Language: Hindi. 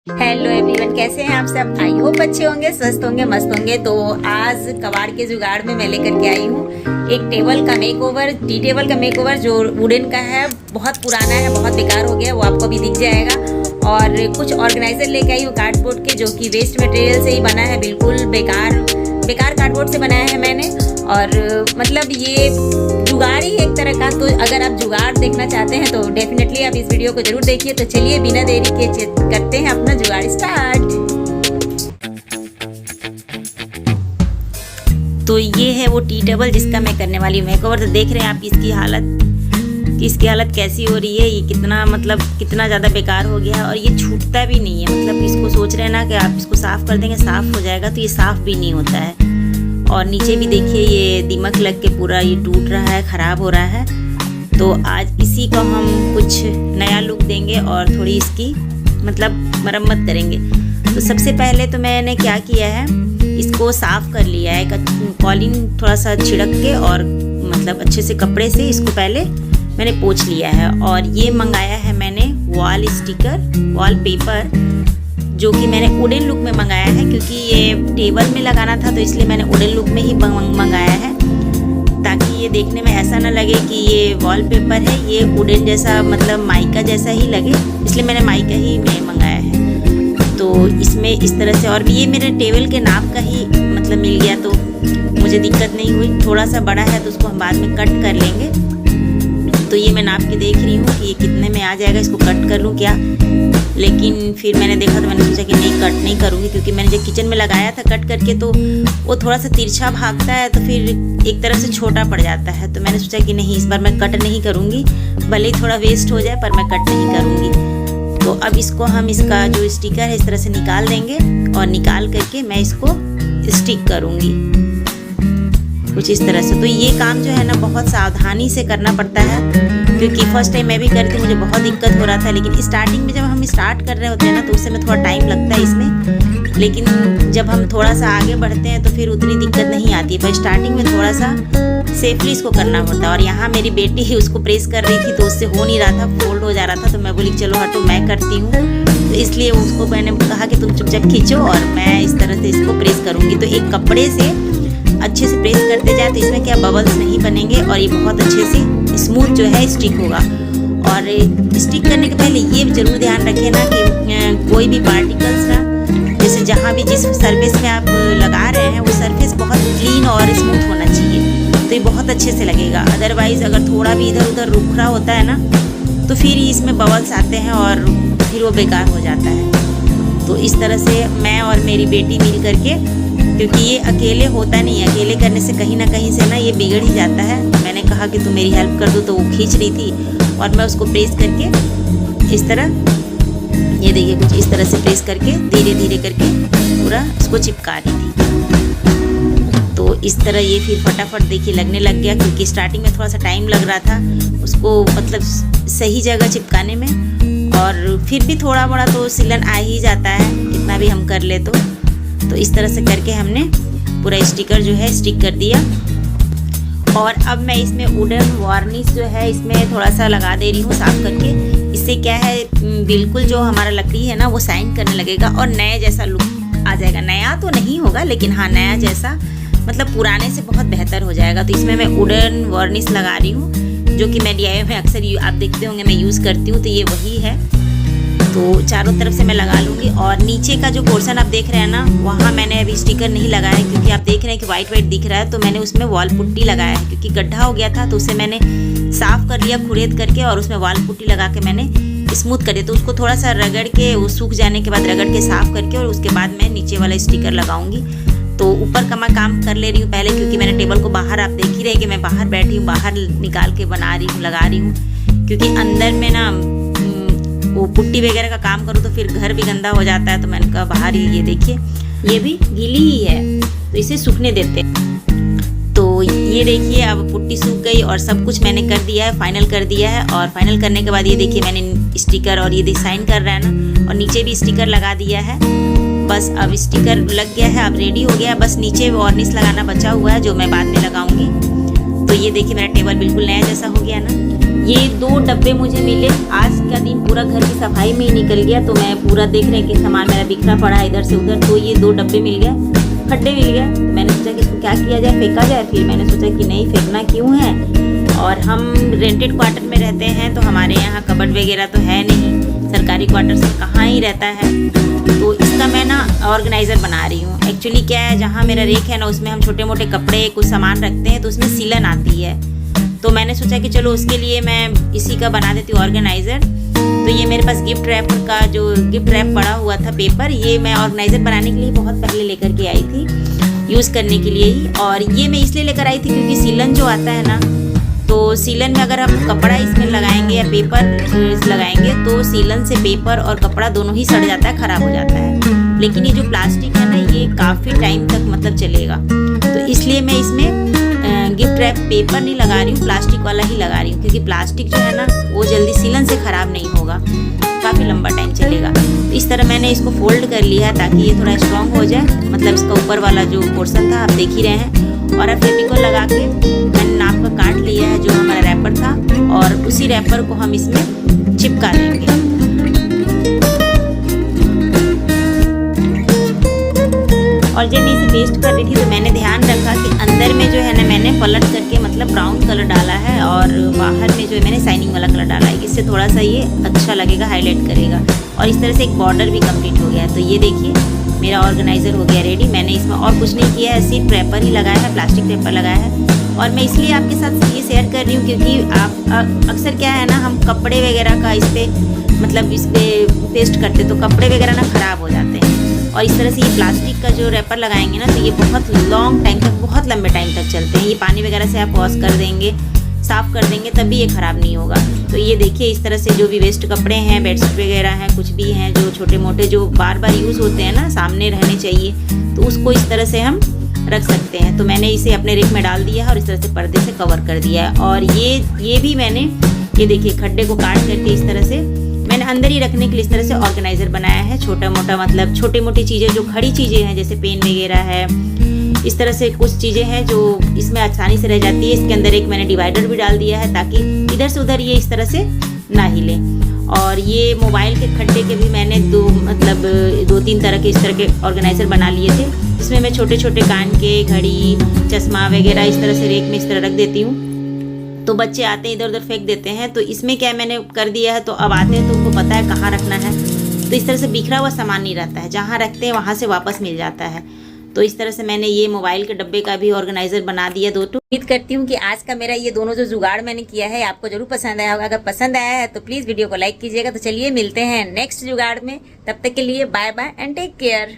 हेलो एवरीवन, कैसे हैं आप सब। आई होप अच्छे होंगे, स्वस्थ होंगे, मस्त होंगे। तो आज कबाड़ के जुगाड़ में मैं लेकर के आई हूँ एक टेबल का मेकओवर, टी टेबल का मेकओवर जो वुडन का है, बहुत पुराना है, बहुत बेकार हो गया, वो आपको भी दिख जाएगा। और कुछ ऑर्गेनाइजर लेके आई हूँ कार्डबोर्ड के, जो कि वेस्ट मटेरियल से ही बना है, बिल्कुल बेकार कार्डबोर्ड से बनाया है मैंने। और मतलब ये जुगाड़ ही एक तरह का। तो अगर आप जुगाड़ देखना चाहते हैं तो डेफिनेटली आप इस वीडियो को जरूर देखिए। तो चलिए बिना देरी के करते हैं अपना जुगाड़ स्टार्ट। तो ये है वो टी टेबल जिसका मैं करने वाली हूँ मेकओवर। तो देख रहे हैं आप इसकी हालत कैसी हो रही है। ये कितना ज़्यादा बेकार हो गया है और ये छूटता भी नहीं है। मतलब इसको सोच रहे हैं ना कि आप इसको साफ़ कर देंगे, साफ़ हो जाएगा, तो ये साफ़ भी नहीं होता है। और नीचे भी देखिए ये दीमक लग के पूरा ये टूट रहा है, ख़राब हो रहा है। तो आज इसी को हम कुछ नया लुक देंगे और थोड़ी इसकी मरम्मत करेंगे। तो सबसे पहले तो मैंने क्या किया है, इसको साफ़ कर लिया है, कॉलिन थोड़ा सा छिड़क के और अच्छे से कपड़े से इसको पहले मैंने पोंछ लिया है। और ये मंगाया है मैंने वॉल स्टिकर, वॉल पेपर, जो कि मैंने वुडन लुक में मंगाया है, क्योंकि ये टेबल में लगाना था तो इसलिए मैंने वुडन लुक में ही मंगाया है, ताकि ये देखने में ऐसा ना लगे कि ये वॉलपेपर है, ये वुडन जैसा माइका जैसा ही लगे, इसलिए मैंने माइका ही में मंगाया है। तो इसमें इस तरह से, और भी ये मेरे टेबल के नाप का ही मिल गया, तो मुझे दिक्कत नहीं हुई। थोड़ा सा बड़ा है तो उसको हम बाद में कट कर लेंगे। तो ये मैं नाप के देख रही हूँ कि ये कितने में आ जाएगा, इसको कट कर लूँ क्या। लेकिन फिर मैंने देखा तो मैंने सोचा कि नहीं, कट नहीं करूँगी, क्योंकि मैंने जब किचन में लगाया था कट करके तो वो थोड़ा सा तिरछा भागता है, तो फिर एक तरह से छोटा पड़ जाता है। तो मैंने सोचा कि नहीं, इस बार मैं कट नहीं करूँगी, भले ही थोड़ा वेस्ट हो जाए पर मैं कट नहीं करूँगी। तो अब इसको हम इसका जो स्टिकर है इस तरह से निकाल देंगे और निकाल करके मैं इसको स्टिक करूँगी कुछ इस तरह से। तो ये काम जो है ना बहुत सावधानी से करना पड़ता है, क्योंकि फर्स्ट टाइम मैं भी कर रही थी, मुझे बहुत दिक्कत हो रहा था। लेकिन स्टार्टिंग में जब हम स्टार्ट कर रहे होते हैं ना तो उस समय थोड़ा टाइम लगता है इसमें, लेकिन जब हम थोड़ा सा आगे बढ़ते हैं तो फिर उतनी दिक्कत नहीं आती है। पर स्टार्टिंग में थोड़ा सा सेफली इसको करना पड़ता है। और यहाँ मेरी बेटी ही उसको प्रेस कर रही थी तो उससे हो नहीं रहा था, फोल्ड हो जा रहा था। तो मैं बोली चलो हटो, मैं करती हूँ। तो इसलिए उसको मैंने कहा कि तुम चुपचाप खींचो और मैं इस तरह से इसको प्रेस करूँगी। तो एक कपड़े से अच्छे से प्रेस करते जाए तो इसमें क्या बबल्स नहीं बनेंगे और ये बहुत अच्छे से स्मूथ जो है स्टिक होगा। और स्टिक करने के पहले ये जरूर ध्यान रखें ना कि कोई भी पार्टिकल्स ना, जैसे जहाँ भी जिस सरफेस में आप लगा रहे हैं वो सरफेस बहुत क्लीन और स्मूथ होना चाहिए, तो ये बहुत अच्छे से लगेगा। अदरवाइज़ अगर थोड़ा भी इधर उधर रुखरा होता है ना तो फिर इसमें बबल्स आते हैं और फिर वो बेकार हो जाता है। तो इस तरह से मैं और मेरी बेटी मिल करके, क्योंकि ये अकेले होता नहीं है, अकेले करने से कहीं ना कहीं से ना ये बिगड़ ही जाता है। मैंने कहा कि तुम मेरी हेल्प कर दो, तो वो खींच रही थी और मैं उसको प्रेस करके इस तरह, ये देखिए कुछ इस तरह से प्रेस करके धीरे धीरे करके पूरा इसको चिपका रही थी। तो इस तरह ये फिर फटाफट देखिए लगने लग गया, क्योंकि स्टार्टिंग में थोड़ा सा टाइम लग रहा था उसको सही जगह चिपकाने में। और फिर भी थोड़ा बड़ा तो सिलन आ ही जाता है, कितना भी हम कर ले तो इस तरह से करके हमने पूरा स्टिकर जो है स्टिक कर दिया। और अब मैं इसमें वुडन वार्निश जो है इसमें थोड़ा सा लगा दे रही हूँ साफ करके। इससे क्या है, बिल्कुल जो हमारा लकड़ी है ना वो शाइन करने लगेगा और नए जैसा लुक आ जाएगा। नया तो नहीं होगा लेकिन हाँ, नया जैसा पुराने से बहुत बेहतर हो जाएगा। तो इसमें मैं वुडन वार्निश लगा रही हूँ, जो कि मैं DIY में अक्सर आप देखते होंगे मैं यूज़ करती हूँ, तो ये वही है। तो चारों तरफ से मैं लगा लूँगी। और नीचे का जो पोर्शन आप देख रहे हैं ना, वहाँ मैंने अभी स्टिकर नहीं लगाया है, क्योंकि आप देख रहे हैं कि वाइट दिख रहा है। तो मैंने उसमें वॉल पुट्टी लगाया है, क्योंकि गड्ढा हो गया था तो उसे मैंने साफ़ कर लिया खुरेद करके और उसमें वॉल पुट्टी लगा के मैंने स्मूथ कर दिया। तो उसको थोड़ा सा रगड़ के, वो सूख जाने के बाद रगड़ के साफ़ करके और उसके बाद मैं नीचे वाला स्टिकर लगाऊंगी। तो ऊपर का मैं काम कर ले रही हूँ पहले, क्योंकि मैंने टेबल को बाहर, आप देख ही रहे कि मैं बाहर बैठी हूँ, बाहर निकाल के बना रही हूँ, लगा रही हूँ। क्योंकि अंदर में ना वो पुट्टी वगैरह का काम करूँ तो फिर घर भी गंदा हो जाता है। तो मैंने कहा बाहर ही, ये देखिए ये भी गीली ही है तो इसे सूखने देते। तो ये देखिए अब पुट्टी सूख गई और सब कुछ मैंने कर दिया है, फाइनल कर दिया है। और फाइनल करने के बाद ये देखिए मैंने स्टिकर, और ये साइन कर रहा है ना, और नीचे भी स्टिकर लगा दिया है। बस अब स्टिकर लग गया है, अब रेडी हो गया है। बस नीचे वार्निश लगाना बचा हुआ है, जो मैं बाद में लगाऊंगी। तो ये देखिए मेरा टेबल बिल्कुल नया जैसा हो गया ना। ये 2 डब्बे मुझे मिले, आज का दिन पूरा घर की सफाई में ही निकल गया। तो मैं पूरा देख रहे हैं कि सामान मेरा बिखरा पड़ा है इधर से उधर। तो ये 2 डब्बे मिल गए, खड्डे मिल गए। तो मैंने सोचा कि इसको क्या किया जाए, फेंका जाए। फिर मैंने सोचा कि नहीं, फेंकना क्यों है। और हम रेंटेड क्वार्टर में रहते हैं तो हमारे यहाँ कबर्ड वगैरह तो है नहीं, सरकारी क्वार्टर से कहाँ ही रहता है। तो इसका मैं ना ऑर्गेनाइज़र बना रही हूँ। एक्चुअली क्या है, जहाँ मेरा रेक है ना उसमें हम छोटे मोटे कपड़े कुछ सामान रखते हैं, तो उसमें सीलन आती है। तो मैंने सोचा कि चलो उसके लिए मैं इसी का बना देती हूँ ऑर्गेनाइज़र। तो ये मेरे पास गिफ्ट रैप का जो गिफ्ट रैप पड़ा हुआ था पेपर, ये मैं ऑर्गेनाइज़र बनाने के लिए बहुत पहले लेकर के आई थी, यूज़ करने के लिए ही। और ये मैं इसलिए लेकर आई थी क्योंकि सीलन जो आता है ना, तो सीलन में अगर हम कपड़ा इसमें लगाएंगे या पेपर लगाएंगे तो सीलन से पेपर और कपड़ा दोनों ही सड़ जाता है, ख़राब हो जाता है। लेकिन ये जो प्लास्टिक है ना, ये काफ़ी टाइम तक मतलब चलेगा। तो इसलिए मैं इसमें गिफ्ट रैप पेपर नहीं लगा रही हूँ, प्लास्टिक वाला ही लगा रही हूँ। क्योंकि प्लास्टिक जो है ना वो जल्दी सीलन से ख़राब नहीं होगा, काफ़ी लंबा टाइम चलेगा। तो इस तरह मैंने इसको फोल्ड कर लिया है ताकि ये थोड़ा स्ट्रॉन्ग हो जाए। मतलब इसका ऊपर वाला जो पोर्शन था आप देख ही रहे हैं। और अब फेविकोल लगा के मैंने नाप का काट लिया है जो हमारा रैपर था, और उसी रैपर को हम इसमें चिपका देंगे। और जब मैं इसे पेस्ट कर रही थी तो मैंने ध्यान रखा कि अंदर में जो है ना मैंने पलट करके मतलब ब्राउन कलर डाला है, और बाहर में जो है मैंने शाइनिंग वाला कलर डाला है। इससे थोड़ा सा ये अच्छा लगेगा, हाईलाइट करेगा। और इस तरह से एक बॉर्डर भी कंप्लीट हो गया है। तो ये देखिए मेरा ऑर्गेनाइज़र हो गया रेडी। मैंने इसमें और कुछ नहीं किया है, सिर्फ रैपर ही लगाया है, प्लास्टिक रैपर लगाया है। और मैं इसलिए आपके साथ ये शेयर कर रही हूँ क्योंकि आप अक्सर क्या है ना, हम कपड़े वगैरह का इस पर मतलब इस पर पेस्ट करते तो कपड़े वगैरह ना ख़राब हो जाते हैं। और इस तरह से ये प्लास्टिक का जो रैपर लगाएंगे ना तो ये बहुत लॉन्ग टाइम तक, बहुत लंबे टाइम तक चलते हैं। ये पानी वगैरह से आप वॉश कर देंगे, साफ़ कर देंगे, तभी ये ख़राब नहीं होगा। तो ये देखिए इस तरह से जो भी वेस्ट कपड़े हैं, बेडशीट वगैरह हैं, कुछ भी हैं जो छोटे मोटे जो बार बार यूज़ होते हैं ना, सामने रहने चाहिए, तो उसको इस तरह से हम रख सकते हैं। तो मैंने इसे अपने रेक में डाल दिया है और इस तरह से पर्दे से कवर कर दिया है। और ये भी मैंने ये देखिए खड्डे को काट करके इस तरह से मैंने अंदर ही रखने के लिए इस तरह से ऑर्गेनाइज़र बनाया है। छोटा मोटा मतलब छोटी मोटी चीज़ें जो खड़ी चीज़ें हैं जैसे पेन वगैरह है, इस तरह से कुछ चीज़ें हैं जो इसमें आसानी से रह जाती है। इसके अंदर एक मैंने डिवाइडर भी डाल दिया है ताकि इधर से उधर ये इस तरह से ना हिले। और ये मोबाइल के खड्डे के भी मैंने 2-3 तरह के इस तरह के ऑर्गेनाइज़र बना लिए थे, जिसमें मैं छोटे छोटे कान के, घड़ी, चश्मा वगैरह इस तरह से रेक में इस तरह रख देती हूँ। तो बच्चे आते हैं इधर उधर फेंक देते हैं। तो इसमें क्या मैंने कर दिया है, तो अब आते हैं तो उनको पता है कहाँ रखना है। तो इस तरह से बिखरा हुआ सामान नहीं रहता है, जहाँ रखते हैं वहाँ से वापस मिल जाता है। तो इस तरह से मैंने ये मोबाइल के डब्बे का भी ऑर्गेनाइज़र बना दिया 2। उम्मीद करती हूँ कि आज का मेरा ये दोनों जो जुगाड़ मैंने किया है आपको जरूर पसंद आया होगा। अगर पसंद आया है तो प्लीज़ वीडियो को लाइक कीजिएगा। तो चलिए मिलते हैं नेक्स्ट जुगाड़ में, तब तक के लिए bye bye and take care.